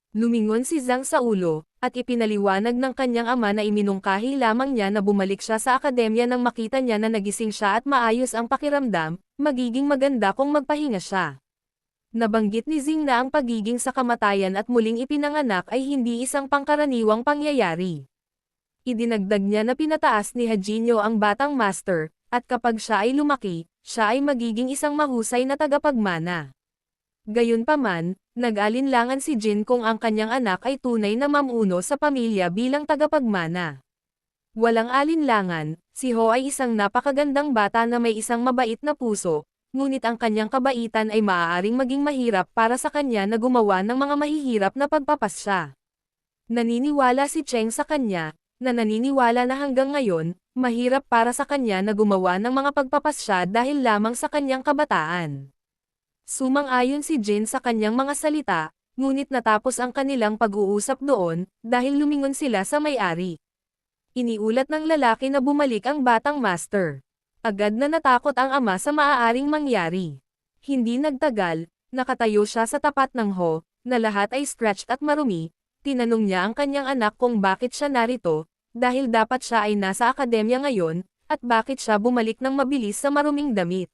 Lumingon si Zhang sa ulo, at ipinaliwanag ng kanyang ama na iminungkahi lamang niya na bumalik siya sa akademya nang makita niya na nagising siya at maayos ang pakiramdam, magiging maganda kung magpahinga siya. Nabanggit ni Zing na ang pagiging sa kamatayan at muling ipinanganak ay hindi isang pangkaraniwang pangyayari. Idinagdag niya na pinataas ni Hajinyo ang batang master, at kapag siya ay lumaki, siya ay magiging isang mahusay na tagapagmana. Gayunpaman, nag-alinlangan si Jin kung ang kanyang anak ay tunay na mamuno sa pamilya bilang tagapagmana. Walang alinlangan, si Ho ay isang napakagandang bata na may isang mabait na puso, ngunit ang kanyang kabaitan ay maaaring maging mahirap para sa kanya na gumawa ng mga mahihirap na pagpapasya. Naniniwala si Cheng sa kanya, na naniniwala na hanggang ngayon, mahirap para sa kanya na gumawa ng mga pagpapasya dahil lamang sa kanyang kabataan. Sumang-ayon si Jin sa kanyang mga salita, ngunit natapos ang kanilang pag-uusap doon, dahil lumingon sila sa may-ari. Iniulat ng lalaki na bumalik ang batang master. Agad na natakot ang ama sa maaaring mangyari. Hindi nagtagal, nakatayo siya sa tapat ng Ho, na lahat ay stretched at marumi. Tinanong niya ang kanyang anak kung bakit siya narito, dahil dapat siya ay nasa akademya ngayon, at bakit siya bumalik ng mabilis sa maruming damit.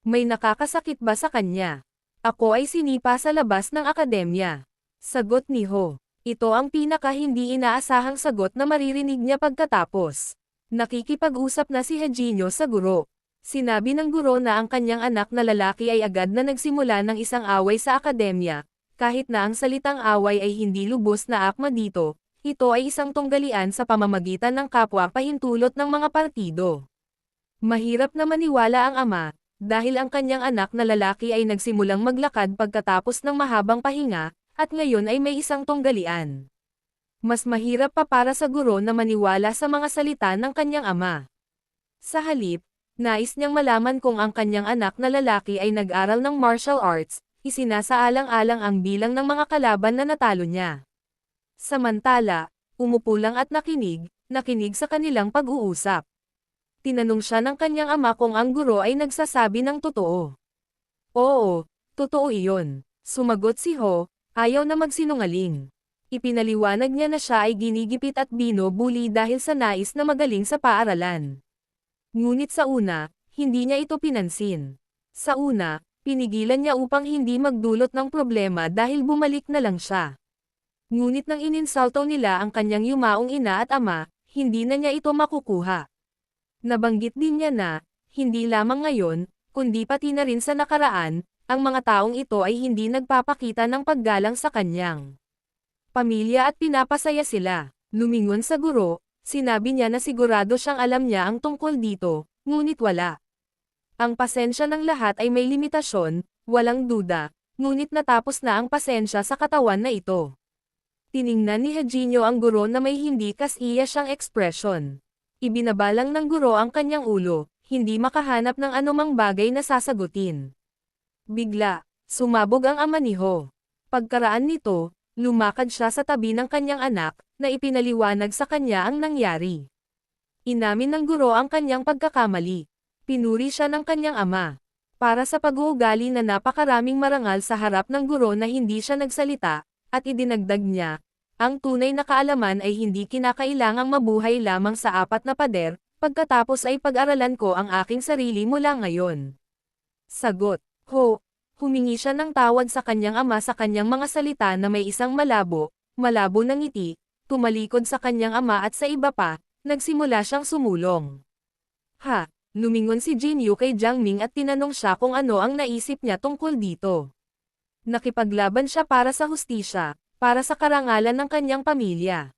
May nakakasakit ba sa kanya? Ako ay sinipa sa labas ng akademya. Sagot ni Ho. Ito ang pinaka hindi inaasahang sagot na maririnig niya pagkatapos. Nakikipag-usap na si Hajinyo sa guro. Sinabi ng guro na ang kanyang anak na lalaki ay agad na nagsimula ng isang away sa akademya, kahit na ang salitang away ay hindi lubos na akma dito, ito ay isang tunggalian sa pamamagitan ng kapwa pahintulot ng mga partido. Mahirap na maniwala ang ama, dahil ang kanyang anak na lalaki ay nagsimulang maglakad pagkatapos ng mahabang pahinga, at ngayon ay may isang tunggalian. Mas mahirap pa para sa guro na maniwala sa mga salita ng kanyang ama. Sa halip, nais niyang malaman kung ang kanyang anak na lalaki ay nag-aral ng martial arts, isinasaalang-alang ang bilang ng mga kalaban na natalo niya. Samantala, umupo lang at nakinig sa kanilang pag-uusap. Tinanong siya ng kanyang ama kung ang guro ay nagsasabi ng totoo. Oo, totoo iyon. Sumagot si Ho, ayaw na magsinungaling. Ipinaliwanag niya na siya ay ginigipit at binubuli dahil sa nais na magaling sa paaralan. Ngunit sa una, hindi niya ito pinansin. Sa una, pinigilan niya upang hindi magdulot ng problema dahil bumalik na lang siya. Ngunit nang ininsulto nila ang kanyang yumaong ina at ama, hindi na niya ito makukuha. Nabanggit din niya na, hindi lamang ngayon, kundi pati na rin sa nakaraan, ang mga taong ito ay hindi nagpapakita ng paggalang sa kanyang pamilya at pinapasaya sila. Lumingon sa guro, sinabi niya na sigurado siyang alam niya ang tungkol dito, ngunit wala. Ang pasensya ng lahat ay may limitasyon, walang duda, ngunit natapos na ang pasensya sa katawan na ito. Tiningnan ni Hajinyo ang guro na may hindi kasiya siyang ekspresyon. Ibinabalang ng guro ang kanyang ulo, hindi makahanap ng anumang bagay na sasagutin. Bigla, sumabog ang ama ni Ho. Pagkaraan nito, lumakad siya sa tabi ng kanyang anak, na ipinaliwanag sa kanya ang nangyari. Inamin ng guro ang kanyang pagkakamali. Pinuri siya ng kanyang ama. Para sa pag-uugali na napakaraming marangal sa harap ng guro na hindi siya nagsalita, at idinagdag niya, ang tunay na kaalaman ay hindi kinakailangang mabuhay lamang sa apat na pader, pagkatapos ay pag-aralan ko ang aking sarili mula ngayon. Sagot, Ho, humingi siya ng tawad sa kanyang ama sa kanyang mga salita na may isang malabo na ngiti, tumalikod sa kanyang ama at sa iba pa, nagsimula siyang sumulong. Lumingon si Jinyu kay Jiang Ming at tinanong siya kung ano ang naisip niya tungkol dito. Nakipaglaban siya para sa hustisya, para sa karangalan ng kanyang pamilya.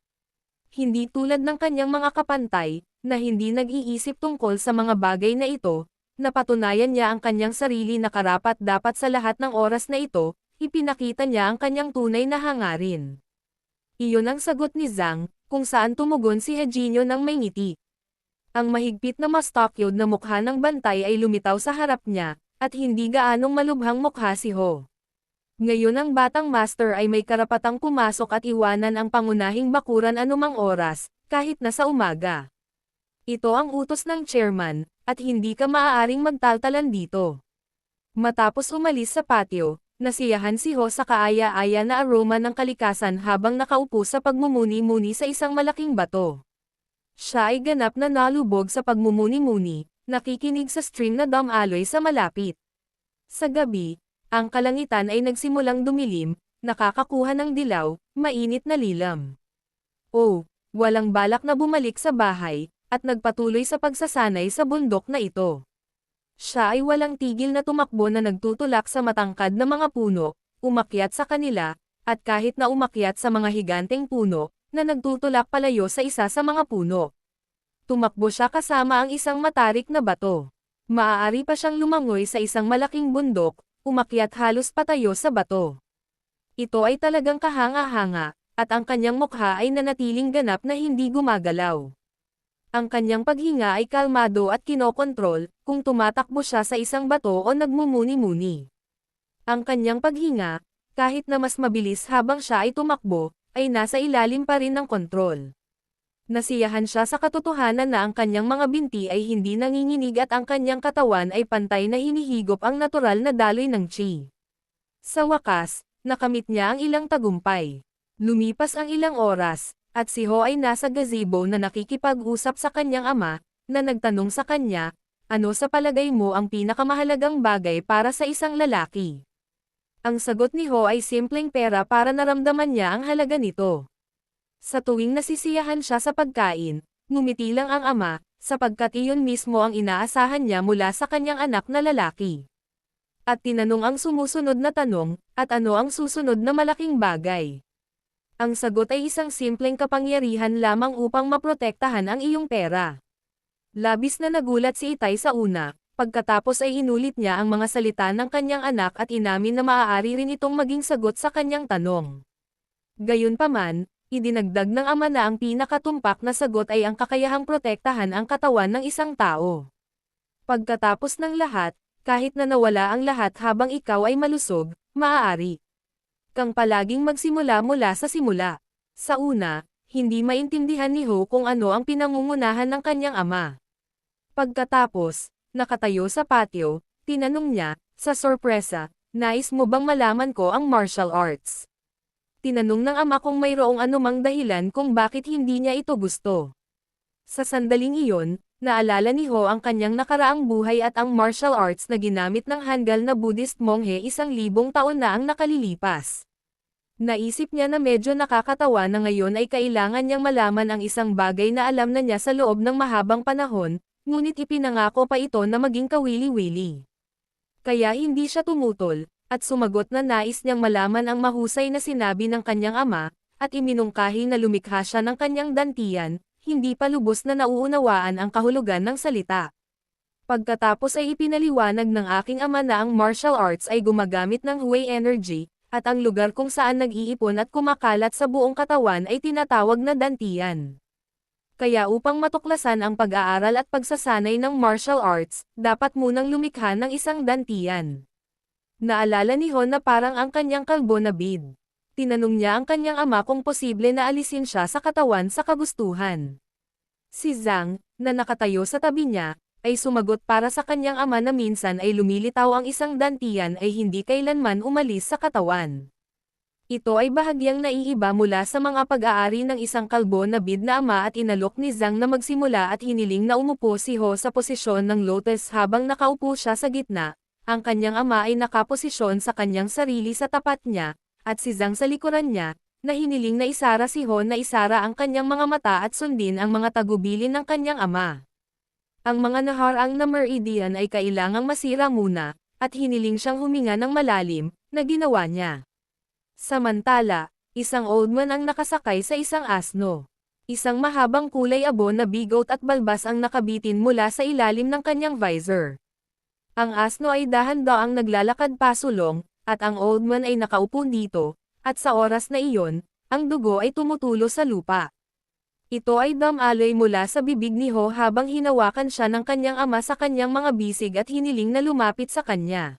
Hindi tulad ng kanyang mga kapantay, na hindi nag-iisip tungkol sa mga bagay na ito, napatunayan niya ang kanyang sarili na karapat-dapat sa lahat ng oras na ito, ipinakita niya ang kanyang tunay na hangarin. Iyon ang sagot ni Zhang, kung saan tumugon si Hajinyo ng may ngiti. Ang mahigpit na mastokyod na mukha ng bantay ay lumitaw sa harap niya, at hindi gaanong malubhang mukha si Ho. Ngayon ang batang master ay may karapatang pumasok at iwanan ang pangunahing bakuran anumang oras, kahit na sa umaga. Ito ang utos ng chairman, at hindi ka maaaring magtaltalan dito. Matapos umalis sa patio, Nasiyahan si Ho sa kaaya-aya na aroma ng kalikasan habang nakaupo sa pagmumuni-muni sa isang malaking bato. Siya ay ganap na nalubog sa pagmumuni-muni, nakikinig sa stream na dumaloy sa malapit. Sa gabi, ang kalangitan ay nagsimulang dumilim, nakakakuha ng dilaw, mainit na lilam. Oh, walang balak na bumalik sa bahay, at nagpatuloy sa pagsasanay sa bundok na ito. Siya ay walang tigil na tumakbo na nagtutulak sa matangkad na mga puno, umakyat sa kanila, at kahit na umakyat sa mga higanteng puno, na nagtutulak palayo sa isa sa mga puno. Tumakbo siya kasama ang isang matarik na bato. Maaari pa siyang lumangoy sa isang malaking bundok, umakyat halos patayo sa bato. Ito ay talagang kahanga-hanga, at ang kanyang mukha ay nanatiling ganap na hindi gumagalaw. Ang kanyang paghinga ay kalmado at kinokontrol, kung tumatakbo siya sa isang bato o nagmumuni-muni. Ang kanyang paghinga, kahit na mas mabilis habang siya ay tumakbo, ay nasa ilalim pa rin ng kontrol. Nasiyahan siya sa katotohanan na ang kanyang mga binti ay hindi nanginginig at ang kanyang katawan ay pantay na hinihigop ang natural na daloy ng chi. Sa wakas, nakamit niya ang ilang tagumpay. Lumipas ang ilang oras, at si Ho ay nasa gazebo na nakikipag-usap sa kanyang ama, na nagtanong sa kanya, ano sa palagay mo ang pinakamahalagang bagay para sa isang lalaki? Ang sagot ni Ho ay simpleng pera para naramdaman niya ang halaga nito. Sa tuwing nasisiyahan siya sa pagkain, ngumiti lang ang ama, sapagkat iyon mismo ang inaasahan niya mula sa kanyang anak na lalaki. At tinanong ang sumusunod na tanong, at ano ang susunod na malaking bagay? Ang sagot ay isang simpleng kapangyarihan lamang upang maprotektahan ang iyong pera. Labis na nagulat si Itay sa una, pagkatapos ay inulit niya ang mga salita ng kanyang anak at inamin na maaari rin itong maging sagot sa kanyang tanong. Gayunpaman, idinagdag ng ama na ang pinakatumpak na sagot ay ang kakayahang protektahan ang katawan ng isang tao. Pagkatapos ng lahat, kahit na nawala ang lahat habang ikaw ay malusog, maaari kang palaging magsimula mula sa simula. Sa una, hindi maintindihan ni Ho kung ano ang pinangungunahan ng kanyang ama. Pagkatapos, nakatayo sa patio, tinanong niya, sa sorpresa, nais mo bang malaman ko ang martial arts? Tinanong ng ama kung mayroong anumang dahilan kung bakit hindi niya ito gusto. Sa sandaling iyon, naalala ni Ho ang kanyang nakaraang buhay at ang martial arts na ginamit ng Hangul na Buddhist monghe 1,000 taon na ang nakalilipas. Naisip niya na medyo nakakatawa na ngayon ay kailangan niyang malaman ang isang bagay na alam na niya sa loob ng mahabang panahon, ngunit ipinangako pa ito na maging kawili-wili. Kaya hindi siya tumutol, at sumagot na nais niyang malaman ang mahusay na sinabi ng kanyang ama, at iminungkahi na lumikha siya ng kanyang dantian, hindi pa lubos na nauunawaan ang kahulugan ng salita. Pagkatapos ay ipinaliwanag ng aking ama na ang martial arts ay gumagamit ng Hui energy, at ang lugar kung saan nag-iipon at kumakalat sa buong katawan ay tinatawag na dantian. Kaya upang matuklasan ang pag-aaral at pagsasanay ng martial arts, dapat munang lumikha ng isang dantian. Naalala ni Ho na parang ang kanyang kalbo na bid. Tinanong niya ang kanyang ama kung posible na alisin siya sa katawan sa kagustuhan. Si Zhang, na nakatayo sa tabi niya, ay sumagot para sa kanyang ama na minsan ay lumilitaw ang isang dantian ay hindi kailanman umalis sa katawan. Ito ay bahagyang naiiba mula sa mga pag-aari ng isang kalbo na bid na ama at inalok ni Zhang na magsimula at hiniling na umupo si Ho sa posisyon ng lotus habang nakaupo siya sa gitna. Ang kanyang ama ay nakaposisyon sa kanyang sarili sa tapat niya, at si Zhang sa likuran niya, na hiniling na isara si Ho na isara ang kanyang mga mata at sundin ang mga tagubilin ng kanyang ama. Ang mga naharang na meridian ay kailangang masira muna, at hiniling siyang huminga ng malalim, na ginawa niya. Samantala, isang old man ang nakasakay sa isang asno. Isang mahabang kulay abo na bigot at balbas ang nakabitin mula sa ilalim ng kanyang visor. Ang asno ay dahan-daang naglalakad pasulong, at ang old man ay nakaupo dito, at sa oras na iyon, ang dugo ay tumutulo sa lupa. Ito ay damaloy mula sa bibig ni Ho habang hinawakan siya ng kanyang ama sa kanyang mga bisig at hiniling na lumapit sa kanya.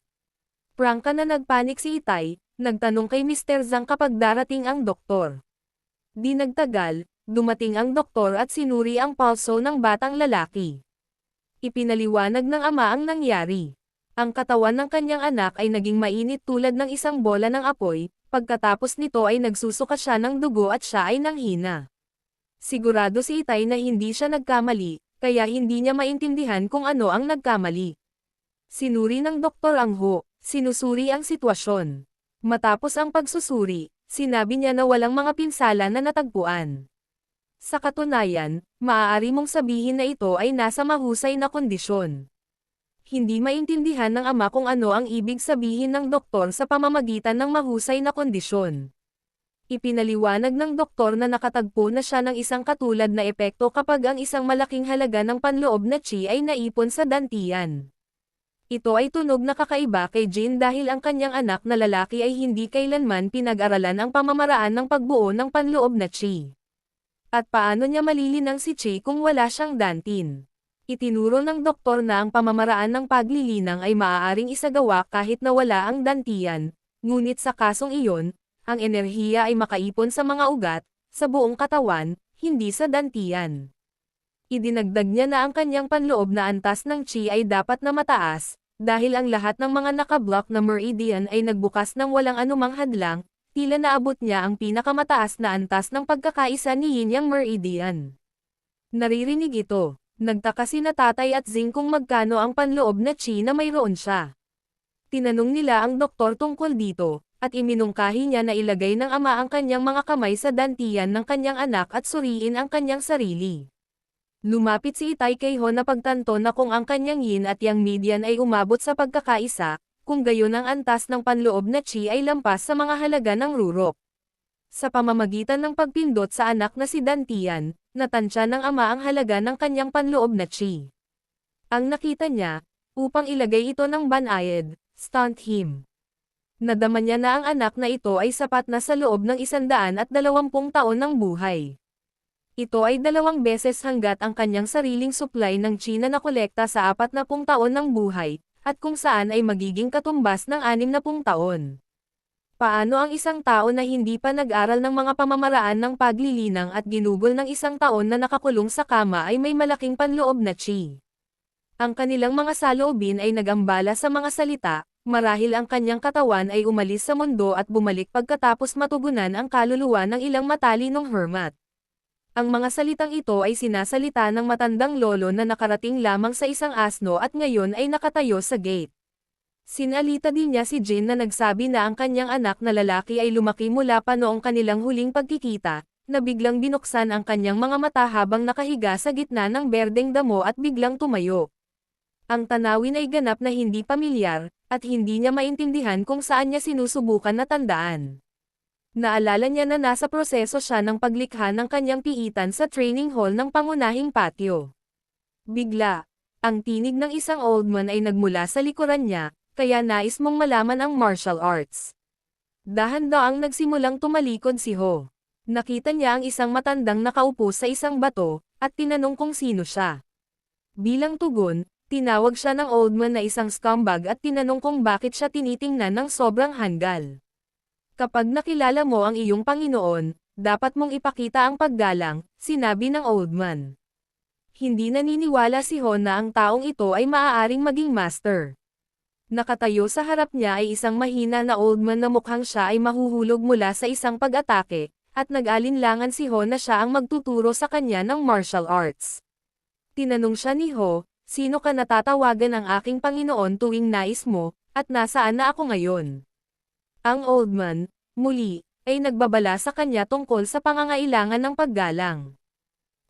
Prangka na nagpanik si Itay, nagtanong kay Mr. Zhang kapag darating ang doktor. Di nagtagal, dumating ang doktor at sinuri ang pulso ng batang lalaki. Ipinaliwanag ng ama ang nangyari. Ang katawan ng kanyang anak ay naging mainit tulad ng isang bola ng apoy, pagkatapos nito ay nagsusuka siya ng dugo at siya ay nanghina. Sigurado si Itay na hindi siya nagkamali, kaya hindi niya maintindihan kung ano ang nagkamali. Sinuri ng doktor ang sinusuri ang sitwasyon. Matapos ang pagsusuri, sinabi niya na walang mga pinsala na natagpuan. Sa katunayan, maaari mong sabihin na ito ay nasa mahusay na kondisyon. Hindi maintindihan ng ama kung ano ang ibig sabihin ng doktor sa pamamagitan ng mahusay na kondisyon. Ipinaliwanag ng doktor na nakatagpo na siya ng isang katulad na epekto kapag ang isang malaking halaga ng panloob na chi ay naipon sa dantian. Ito ay tunog na kakaiba kay Jin dahil ang kanyang anak na lalaki ay hindi kailanman pinag-aralan ang pamamaraan ng pagbuo ng panloob na chi. At paano niya malilinang si Chi kung wala siyang dantin? Itinuro ng doktor na ang pamamaraan ng paglilinang ay maaaring isagawa kahit na wala ang dantian, ngunit sa kasong iyon, ang enerhiya ay makaipon sa mga ugat, sa buong katawan, hindi sa dantian. Idinagdag niya na ang kanyang panloob na antas ng Chi ay dapat na mataas, dahil ang lahat ng mga nakablock na meridian ay nagbukas ng walang anumang hadlang, tila naabot niya ang pinakamataas na antas ng pagkakaisa ni Yin Yang Meridian. Naririnig ito. Nagtaka sina Tatay at Zing kung magkano ang panloob na chi na mayroon siya. Tinanong nila ang doktor tungkol dito, at iminungkahi niya na ilagay ng ama ang kanyang mga kamay sa dantian ng kanyang anak at suriin ang kanyang sarili. Lumapit si Itay kay Ho na pagtanto na kung ang kanyang Yin at Yang Median ay umabot sa pagkakaisa, kung gayon ang antas ng panloob na chi ay lampas sa mga halaga ng rurok. Sa pamamagitan ng pagpindot sa anak na si Dantian, natansya ng ama ang halaga ng kanyang panloob na chi. Ang nakita niya, upang ilagay ito ng banayad, stunned him. Nadama niya na ang anak na ito ay sapat na sa loob ng 120 taon ng buhay. Ito ay 2 beses hanggat ang kanyang sariling supply ng chi na nakolekta sa 40 taon ng buhay, at kung saan ay magiging katumbas ng 60 taon. Paano ang isang tao na hindi pa nag-aral ng mga pamamaraan ng paglilinang at ginugol ng 1 taon na nakakulong sa kama ay may malaking panloob na chi? Ang kanilang mga saloobin ay nagambala sa mga salita, marahil ang kanyang katawan ay umalis sa mundo at bumalik pagkatapos matugunan ang kaluluwa ng ilang matalinong hermat. Ang mga salitang ito ay sinasalita ng matandang lolo na nakarating lamang sa isang asno at ngayon ay nakatayo sa gate. Sinalita din niya si Jin na nagsabi na ang kanyang anak na lalaki ay lumaki mula pa noong kanilang huling pagkikita, na biglang binuksan ang kanyang mga mata habang nakahiga sa gitna ng berdeng damo at biglang tumayo. Ang tanawin ay ganap na hindi pamilyar, at hindi niya maintindihan kung saan niya sinusubukan na tandaan. Naalala niya na nasa proseso siya ng paglikha ng kanyang piitan sa training hall ng pangunahing patio. Bigla, ang tinig ng isang old man ay nagmula sa likuran niya, kaya nais mong malaman ang martial arts. Dahan-daang nagsimulang tumalikod si Ho. Nakita niya ang isang matandang nakaupo sa isang bato, at tinanong kung sino siya. Bilang tugon, tinawag siya ng old man na isang scumbag at tinanong kung bakit siya tinitingnan ng sobrang hanggal. Kapag nakilala mo ang iyong Panginoon, dapat mong ipakita ang paggalang, sinabi ng old man. Hindi naniniwala si Ho na ang taong ito ay maaaring maging master. Nakatayo sa harap niya ay isang mahina na old man na mukhang siya ay mahuhulog mula sa isang pag-atake, at nag-alinlangan si Ho na siya ang magtuturo sa kanya ng martial arts. Tinanong siya ni Ho, sino ka natatawagan ang aking Panginoon tuwing nais mo, at nasaan na ako ngayon? Ang old man, muli, ay nagbabala sa kanya tungkol sa pangangailangan ng paggalang.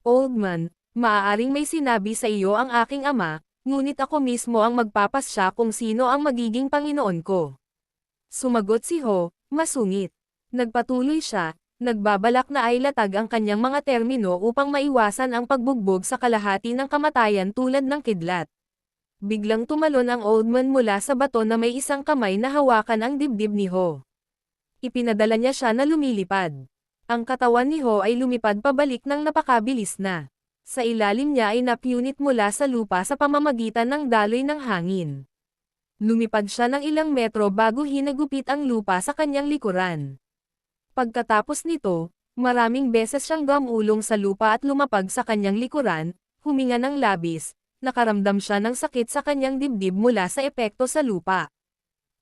Old man, maaaring may sinabi sa iyo ang aking ama, ngunit ako mismo ang magpapasya kung sino ang magiging Panginoon ko. Sumagot si Ho, masungit. Nagpatuloy siya, nagbabalak na ay latag ang kanyang mga termino upang maiwasan ang pagbugbog sa kalahati ng kamatayan tulad ng kidlat. Biglang tumalon ang old man mula sa bato na may isang kamay na hawakan ang dibdib ni Ho. Ipinadala niya siya na lumilipad. Ang katawan ni Ho ay lumipad pabalik ng napakabilis na. Sa ilalim niya ay napunit mula sa lupa sa pamamagitan ng daloy ng hangin. Lumipad siya ng ilang metro bago hinagupit ang lupa sa kanyang likuran. Pagkatapos nito, maraming beses siyang gumulong sa lupa at lumapag sa kanyang likuran, huminga ng labis, nakaramdam siya ng sakit sa kanyang dibdib mula sa epekto sa lupa.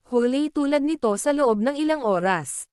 Huli tulad nito sa loob ng ilang oras.